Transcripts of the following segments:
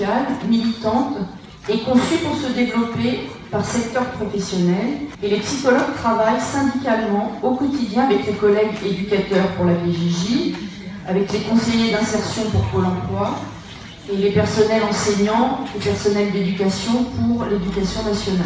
sociale, militante et conçue pour se développer par secteur professionnel. Et les psychologues travaillent syndicalement au quotidien avec les collègues éducateurs pour la PJJ, avec les conseillers d'insertion pour Pôle emploi et les personnels enseignants et personnels d'éducation pour l'éducation nationale.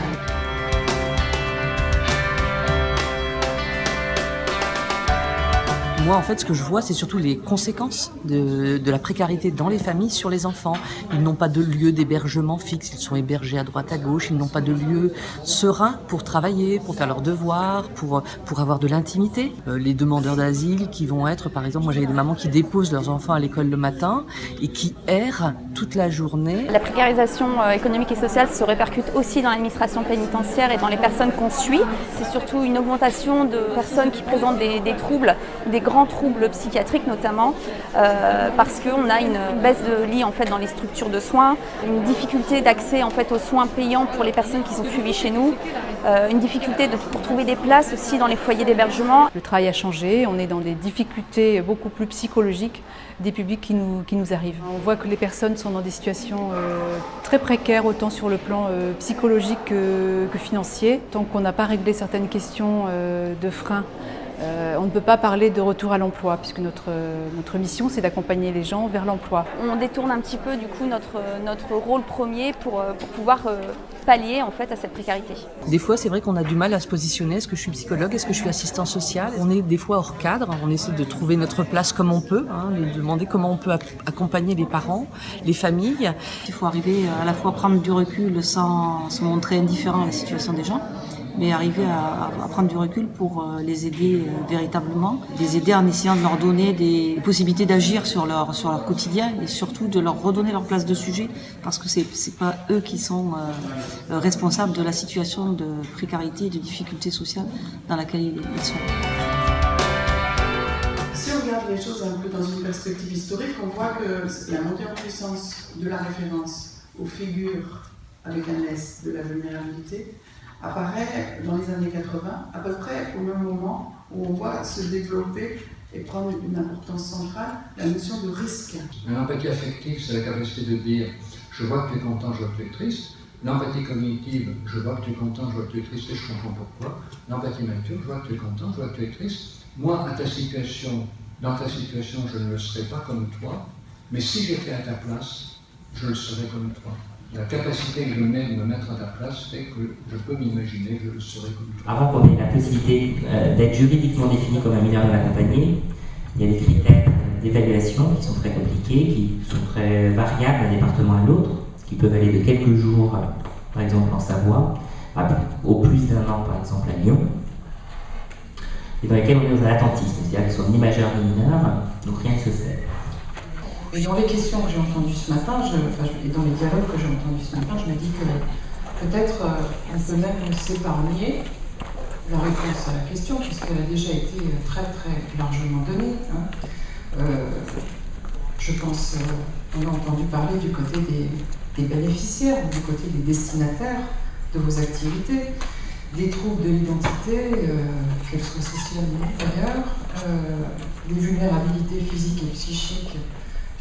Moi, en fait, ce que je vois, c'est surtout les conséquences de la précarité dans les familles sur les enfants. Ils n'ont pas de lieu d'hébergement fixe, ils sont hébergés à droite à gauche, ils n'ont pas de lieu serein pour travailler, pour faire leurs devoirs, pour avoir de l'intimité. Les demandeurs d'asile qui vont être, par exemple, moi j'avais des mamans qui déposent leurs enfants à l'école le matin et qui errent toute la journée. La précarisation économique et sociale se répercute aussi dans l'administration pénitentiaire et dans les personnes qu'on suit. C'est surtout une augmentation de personnes qui présentent des troubles, des grands troubles psychiatriques notamment, parce qu'on a une baisse de lits en fait, dans les structures de soins, une difficulté d'accès en fait, aux soins payants pour les personnes qui sont suivies chez nous, une difficulté pour trouver des places aussi dans les foyers d'hébergement. Le travail a changé, on est dans des difficultés beaucoup plus psychologiques des publics qui nous arrivent. On voit que les personnes sont dans des situations très précaires, autant sur le plan psychologique que financier. Tant qu'on n'a pas réglé certaines questions de frein, on ne peut pas parler de retour à l'emploi, puisque notre mission, c'est d'accompagner les gens vers l'emploi. On détourne un petit peu du coup notre rôle premier pour pouvoir pallier en fait à cette précarité. Des fois, c'est vrai qu'on a du mal à se positionner. Est-ce que je suis psychologue? Est-ce que je suis assistant social? On est des fois hors cadre. On essaie de trouver notre place comme on peut, de demander comment on peut accompagner les parents, les familles. Il faut arriver à la fois prendre du recul sans se montrer indifférent à la situation des gens, mais arriver à prendre du recul pour les aider véritablement, les aider en essayant de leur donner des possibilités d'agir sur leur quotidien et surtout de leur redonner leur place de sujet, parce que c'est pas eux qui sont responsables de la situation de précarité et de difficulté sociale dans laquelle ils sont. Si on regarde les choses un peu dans une perspective historique, on voit que la montée en puissance de la référence aux figures avec un S de la vulnérabilité apparaît dans les années 80, à peu près au même moment où on voit se développer et prendre une importance centrale la notion de risque. L'empathie affective, c'est la capacité de dire « je vois que tu es content, je vois que tu es triste ». L'empathie cognitive, je vois que tu es content, je vois que tu es triste et je comprends pourquoi. L'empathie mature, je vois que tu es content, je vois que tu es triste. Moi, dans ta situation, je ne le serais pas comme toi, mais si j'étais à ta place, je le serais comme toi. La capacité que je mets de me mettre à ta place fait que je peux m'imaginer que je le serais comme toi. Avant qu'on ait la possibilité d'être juridiquement défini comme un mineur non accompagné, il y a des critères d'évaluation qui sont très compliqués, qui sont très variables d'un département à l'autre, qui peuvent aller de quelques jours, par exemple en Savoie, au plus d'un an, par exemple à Lyon, et dans lesquels on est aux attentistes, c'est-à-dire qu'ils sont ni majeurs ni mineurs, donc rien ne se sait. Et dans les questions que j'ai entendues ce matin, et dans les dialogues que j'ai entendus ce matin, je me dis que peut-être on peut même s'épargner la réponse à la question, puisqu'elle a déjà été très très largement donnée. Je pense, on a entendu parler du côté des bénéficiaires, du côté des destinataires de vos activités, des troubles de l'identité, qu'elles soient sociales ou d'ailleurs, des vulnérabilités physiques et psychiques,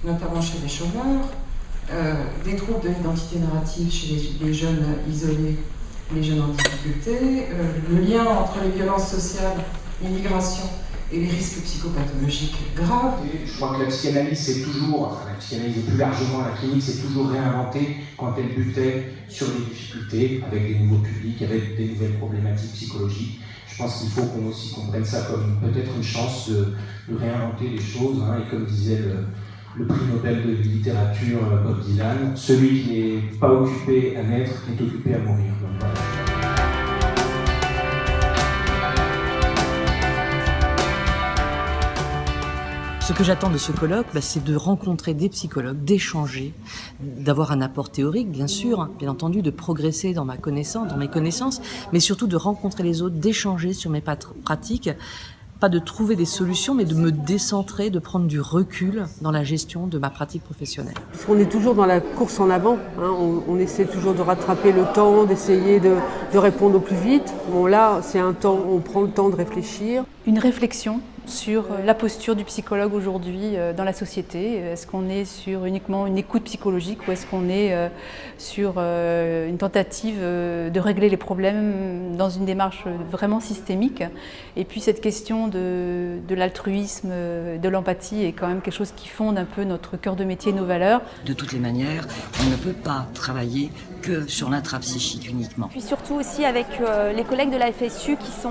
notamment chez les chômeurs, des troubles de l'identité narrative chez les jeunes isolés, les jeunes en difficulté, le lien entre les violences sociales, l'immigration et les risques psychopathologiques graves. Je crois que la psychanalyse, c'est toujours, la psychanalyse et plus largement la clinique, c'est toujours réinventée quand elle butait sur les difficultés, avec des nouveaux publics, avec des nouvelles problématiques psychologiques. Je pense qu'il faut qu'on aussi comprenne ça comme peut-être une chance de réinventer les choses, et comme disait le prix Nobel de littérature Bob Dylan, celui qui n'est pas occupé à naître est occupé à mourir. Donc, voilà. Ce que j'attends de ce colloque, c'est de rencontrer des psychologues, d'échanger, d'avoir un apport théorique, bien sûr, bien entendu, de progresser dans mes connaissances, mais surtout de rencontrer les autres, d'échanger sur mes pratiques, pas de trouver des solutions, mais de me décentrer, de prendre du recul dans la gestion de ma pratique professionnelle. On est toujours dans la course en avant, on essaie toujours de rattraper le temps, d'essayer de répondre au plus vite. Bon là, c'est un temps, on prend le temps de réfléchir. Une réflexion sur la posture du psychologue aujourd'hui dans la société. Est-ce qu'on est sur uniquement une écoute psychologique ou est-ce qu'on est sur une tentative de régler les problèmes dans une démarche vraiment systémique? Et puis cette question de l'altruisme, de l'empathie est quand même quelque chose qui fonde un peu notre cœur de métier, nos valeurs. De toutes les manières, on ne peut pas travailler que sur l'intrapsychique uniquement. Puis surtout aussi avec les collègues de la FSU qui sont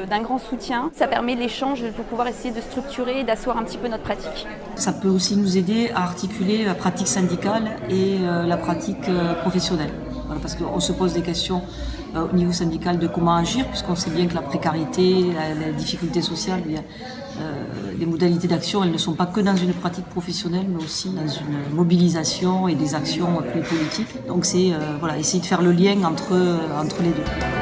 d'un grand soutien. Ça permet l'échange pour pouvoir essayer de structurer et d'asseoir un petit peu notre pratique. Ça peut aussi nous aider à articuler la pratique syndicale et la pratique professionnelle. Voilà, parce qu'on se pose des questions au niveau syndical de comment agir, puisqu'on sait bien que la précarité, la difficulté sociale, les modalités d'action, elles ne sont pas que dans une pratique professionnelle, mais aussi dans une mobilisation et des actions plus politiques. Donc c'est essayer de faire le lien entre les deux.